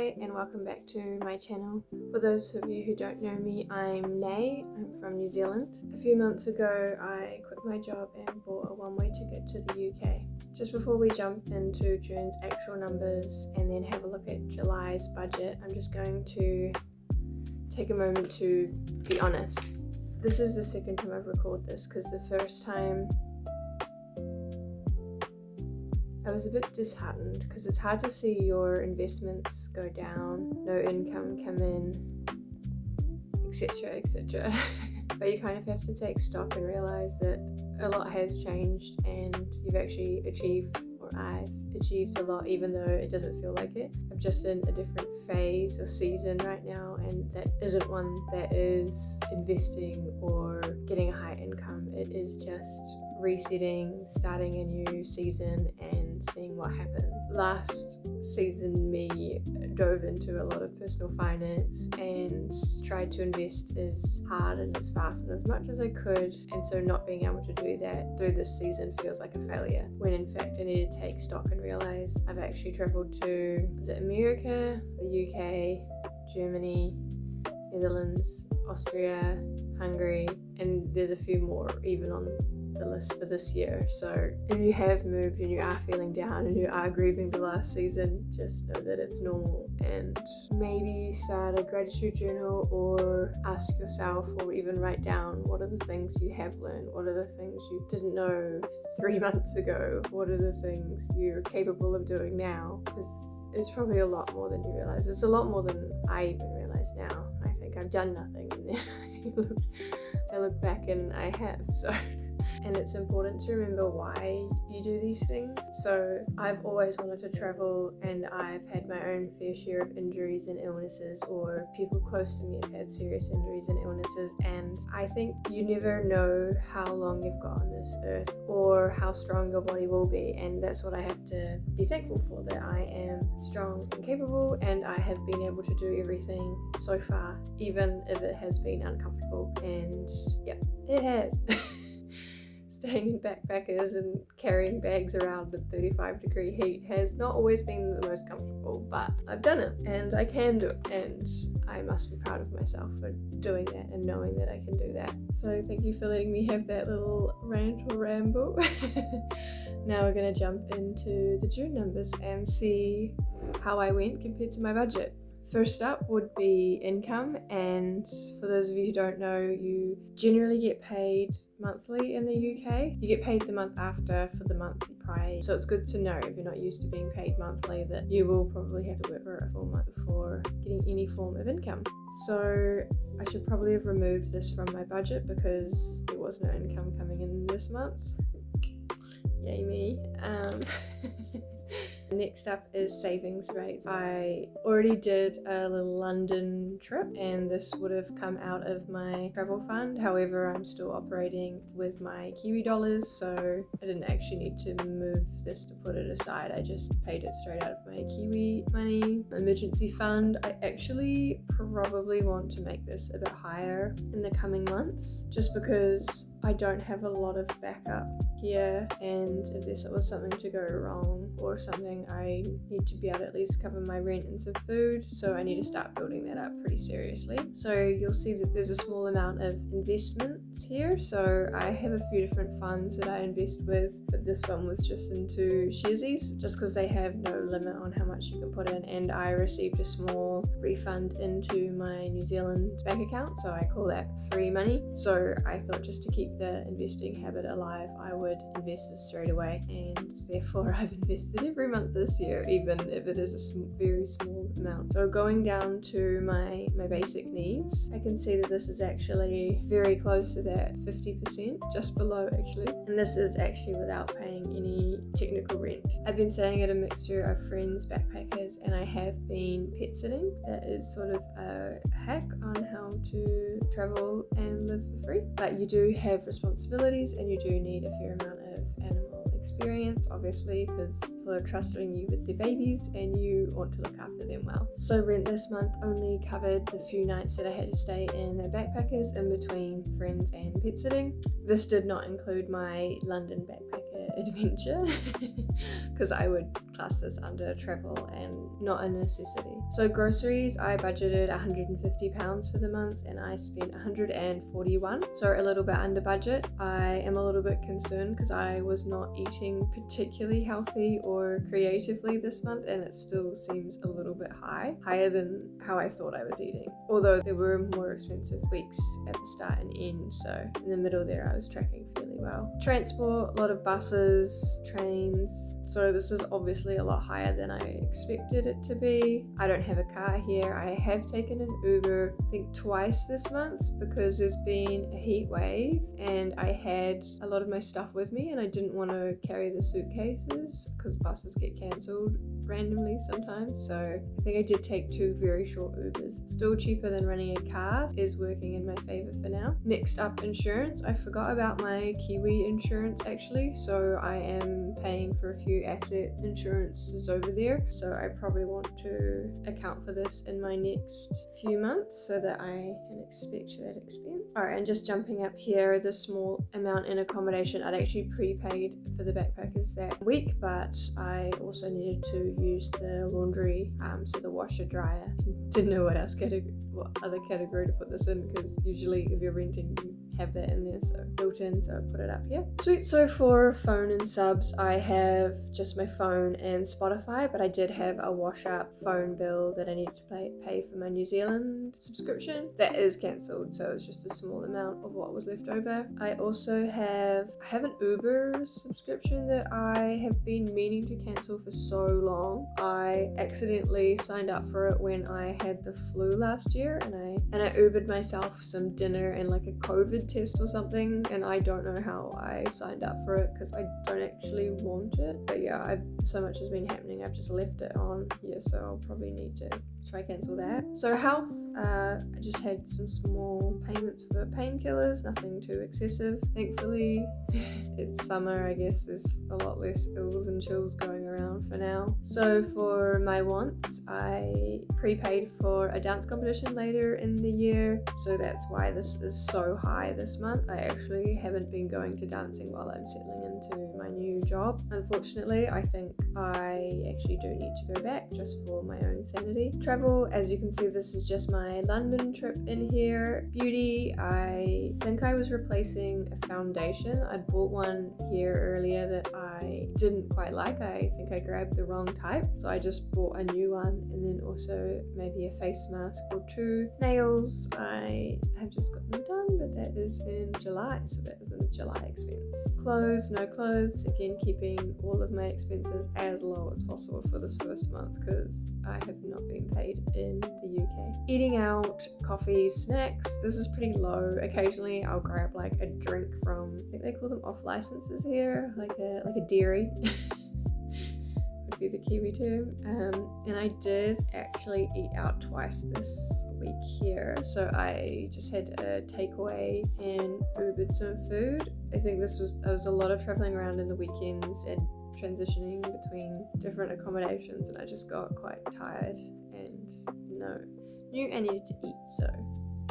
Hi and welcome back to my channel. For those of you who don't know me, I'm Nay. I'm from New Zealand. A few months ago I quit my job and bought a one-way ticket to the UK. Just before we jump into June's actual numbers and then have a look at July's budget, I'm just going to take a moment to be honest. This is the second time I've recorded this because the first time I was a bit disheartened because it's hard to see your investments go down, no income come in, etc, etc. But you kind of have to take stock and realize that a lot has changed and you've actually achieved, or I've achieved a lot even though it doesn't feel like it. I'm just in a different phase or season right now, and that isn't one that is investing or getting a high income. It is just resetting, starting a new season and seeing what happens. Last season me dove into a lot of personal finance and tried to invest as hard and as fast and as much as I could, and so not being able to do that through this season feels like a failure, when in fact I need to take stock and realize I've actually travelled to America, the UK, Germany, Netherlands, Austria, Hungary, and there's a few more even on the list for this year. So if you have moved and you are feeling down and you are grieving the last season, just know that it's normal, and maybe start a gratitude journal or ask yourself, or even write down, what are the things you have learned, what are the things you didn't know 3 months ago, what are the things you're capable of doing now, because it's probably a lot more than you realize. It's a lot more than I even realize now. I think I've done nothing, and then I look back and I have. So and it's important to remember why you do these things. So I've always wanted to travel, and I've had my own fair share of injuries and illnesses, or people close to me have had serious injuries and illnesses, and I think you never know how long you've got on this earth or how strong your body will be, and that's what I have to be thankful for, that I am strong and capable, and I have been able to do everything so far, even if it has been uncomfortable. And yeah, it has. Staying in backpackers and carrying bags around in 35-degree heat has not always been the most comfortable, but I've done it and I can do it, and I must be proud of myself for doing that and knowing that I can do that. So thank you for letting me have that little rant or ramble. Now we're going to jump into the June numbers and see how I went compared to my budget. First up would be income, and for those of you who don't know, you generally get paid monthly in the UK. You get paid the month after for the month prior, so it's good to know if you're not used to being paid monthly that you will probably have to work for a full month before getting any form of income. So I should probably have removed this from my budget because there was no income coming in this month. Yay me. Next up is savings rates. I already did a little London trip, and this would have come out of my travel fund. However, I'm still operating with my Kiwi dollars, so I didn't actually need to move this to put it aside. I just paid it straight out of my Kiwi money emergency fund. I actually probably want to make this a bit higher in the coming months, just because I don't have a lot of backup here, and if there was something to go wrong or something, I need to be able to at least cover my rent and some food, so I need to start building that up pretty seriously. So you'll see that there's a small amount of investments here. So I have a few different funds that I invest with, but this one was just into Sharesies, just because they have no limit on how much you can put in, and I received a small refund into my New Zealand bank account, so I call that free money. So I thought, just to keep the investing habit alive, I would invest this straight away, and therefore I've invested every month this year, even if it is a very small amount. So going down to my basic needs, I can see that this is actually very close to that 50%, just below actually, and this is actually without paying any technical rent. I've been staying at a mixture of friends, backpackers, and I have been pet sitting. That is sort of a hack on how to travel and live for free, but you do have responsibilities and you do need a fair amount of animal experience. parents, obviously, because people are trusting you with their babies and you want to look after them well. So rent this month only covered the few nights that I had to stay in the backpackers in between friends and pet sitting. This did not include my London backpacker adventure because I would class this under travel and not a necessity. So groceries, I budgeted £150 for the month and I spent 141, so a little bit under budget. I am a little bit concerned because I was not eating particularly healthy or creatively this month, and it still seems a little bit higher than how I thought I was eating, although there were more expensive weeks at the start and end, so in the middle there I was tracking fairly well. Transport, a lot of buses, trains, so this is obviously a lot higher than I expected it to be. I don't have a car here. I have taken an Uber, I think twice this month, because there's been a heat wave and I had a lot of my stuff with me and I didn't want to carry the suitcases because buses get cancelled randomly sometimes. So I think I did take 2 very short Ubers. Still cheaper than running a car, is working in my favour for now. Next up, insurance. I forgot about my Kiwi insurance actually, so I am paying for a few asset insurances over there, so I probably want to account for this in my next few months so that I can expect that expense. Alright, and just jumping up here, the small amount in accommodation, I'd actually prepaid for the backpackers that week, but I also needed to use the laundry, so the washer dryer. Didn't know what other category to put this in, because usually if you're renting you have that in there, so built in, so I put it up here. Sweet. So for phone and subs, I have just my phone and Spotify, but I did have a wash up phone bill that I needed to pay for my New Zealand subscription. That is cancelled, so it's just a small amount of what was left over. I also have an Uber subscription that I have been meaning to cancel for so long. I accidentally signed up for it when I had the flu last year, and I Ubered myself some dinner and like a COVID test or something, and I don't know how I signed up for it because I don't actually want it. But yeah, so much has been happening, I've just left it on. Yeah, so I'll probably need to try cancel that. So health, I just had some small payments for painkillers, nothing too excessive. Thankfully, it's summer, I guess there's a lot less ills and chills going around for now. So for my wants, I prepaid for a dance competition later in the year, so that's why this is so high this month. I actually haven't been going to dancing while I'm settling into my new job. Unfortunately, I think I actually do need to go back just for my own sanity. Travel, as you can see, this is just my London trip in here. Beauty, I think I was replacing a foundation. I bought one here earlier that I didn't quite like. I think I grabbed the wrong type, so I just bought a new one, and then also maybe a face mask or 2. Nails, I have just got them done, but that is in July, so that is a July expense. Clothes, no clothes, again keeping all of my expenses as low as possible for this first month because I have not been paid in the UK. Eating out, coffee, snacks, this is pretty low. Occasionally I'll grab like a drink from, I think they call them off licenses here, like a dairy. Would be the Kiwi term. And I did actually eat out twice this week here, so I just had a takeaway and Ubered some food. I think there was a lot of traveling around in the weekends and transitioning between different accommodations, and I just got quite tired and knew I needed to eat, so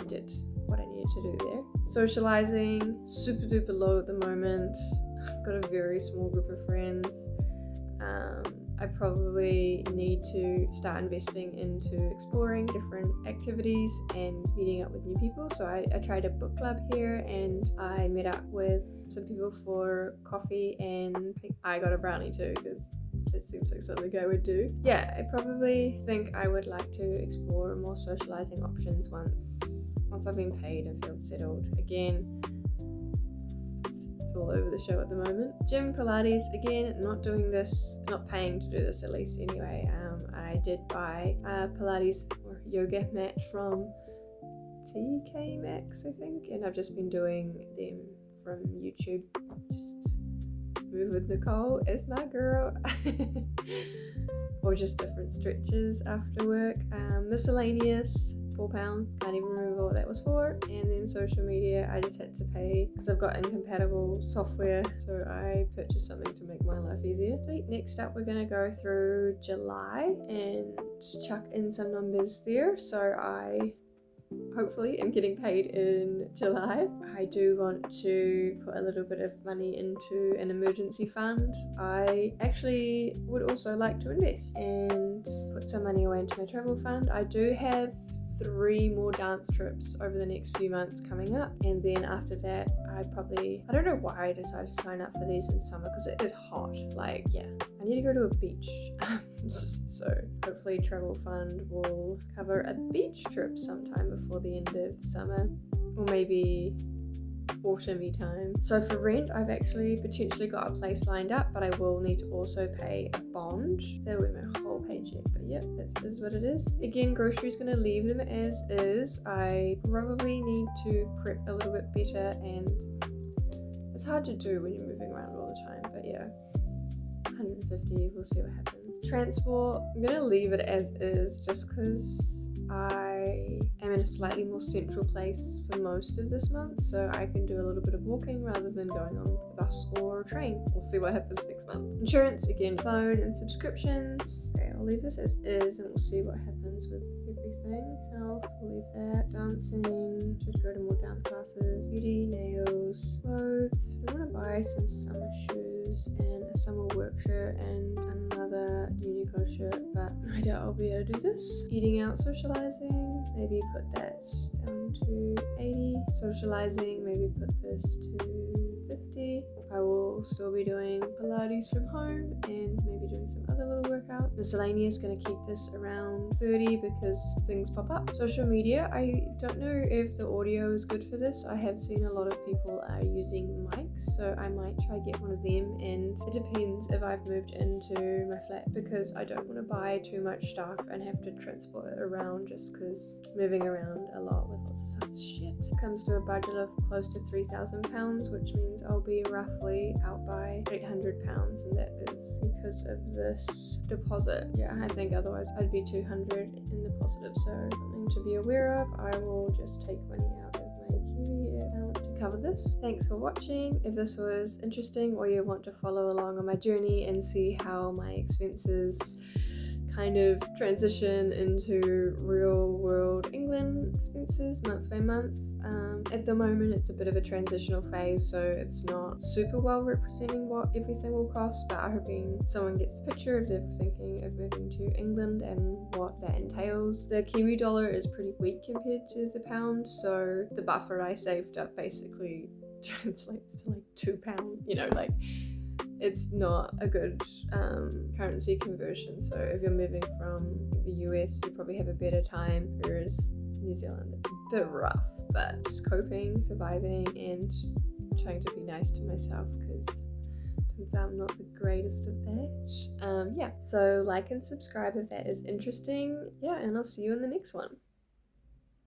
I did what I needed to do there. Socializing, super duper low at the moment. I've got a very small group of friends. I probably need to start investing into exploring different activities and meeting up with new people. So I tried a book club here and I met up with some people for coffee, and I got a brownie too because it seems like something I would do. Yeah, I probably think I would like to explore more socializing options once I've been paid and feel settled. Again, all over the show at the moment. Gym, Pilates, again, not paying to do this at least anyway. I did buy a Pilates or yoga mat from TK Maxx, I think, and I've just been doing them from YouTube. Just move with Nicole as my girl. Or just different stretches after work. Miscellaneous, £4. Can't even remember what that was for. And then social media, I just had to pay because I've got incompatible software, so I purchased something to make my life easier. Sweet. Next up, we're gonna go through July and chuck in some numbers there. So I hopefully am getting paid in July. I do want to put a little bit of money into an emergency fund. I actually would also like to invest and put some money away into my travel fund. I do have 3 more dance trips over the next few months coming up, and then after that I don't know why I decided to sign up for these in summer, because it is hot. Like, yeah, I need to go to a beach. So hopefully travel fund will cover a beach trip sometime before the end of summer, or maybe autumny time. So for rent, I've actually potentially got a place lined up, but I will need to also pay a bond. That'll be my whole paycheck, but yep, that is what it is. Again, groceries gonna leave them as is. I probably need to prep a little bit better, and it's hard to do when you're moving around all the time, but yeah, 150, we'll see what happens. Transport, I'm gonna leave it as is just because I am in a slightly more central place for most of this month, so I can do a little bit of walking rather than going on a bus or a train. We'll see what happens next month. Insurance, again, phone and subscriptions. Okay, I'll leave this as is and we'll see what happens with everything else. We'll leave that. Dancing, should go to more dance classes. Beauty, nails, clothes. I want to buy some summer shoes and a summer work shirt and another Uniqlo shirt, but I doubt I'll be able to do this. Eating out, socializing, maybe put that down to 80. Socializing, maybe put this to 50. I will still be doing Pilates from home and maybe doing some other little workout. Miscellaneous, gonna keep this around 30 because things pop up. Social media, I don't know if the audio is good for this. I have seen a lot of people are using mics, so I might try get one of them, and it depends if I've moved into my flat, because I don't want to buy too much stuff and have to transport it around, just because moving around a lot with lots of stuff is shit. Comes to a budget of close to £3,000, which means I'll be roughly out by £800, and that is because of this deposit. Yeah, I think otherwise I'd be 200 in the positive, so something to be aware of. I will just take money out of my Kiwi account to cover this. Thanks for watching. If this was interesting, or you want to follow along on my journey and see how my expenses kind of transition into real world England expenses month by month. At the moment it's a bit of a transitional phase, so it's not super well representing what everything will cost, but I'm hoping someone gets the picture if they're thinking of moving to England and what that entails. The Kiwi dollar is pretty weak compared to the pound, so the buffer I saved up basically translates to like £2, you know, like it's not a good currency conversion. So if you're moving from the US, you probably have a better time, whereas New Zealand, it's a bit rough, but just coping, surviving, and trying to be nice to myself, because turns out I'm not the greatest of that. Yeah, so like and subscribe if that is interesting. Yeah, and I'll see you in the next one.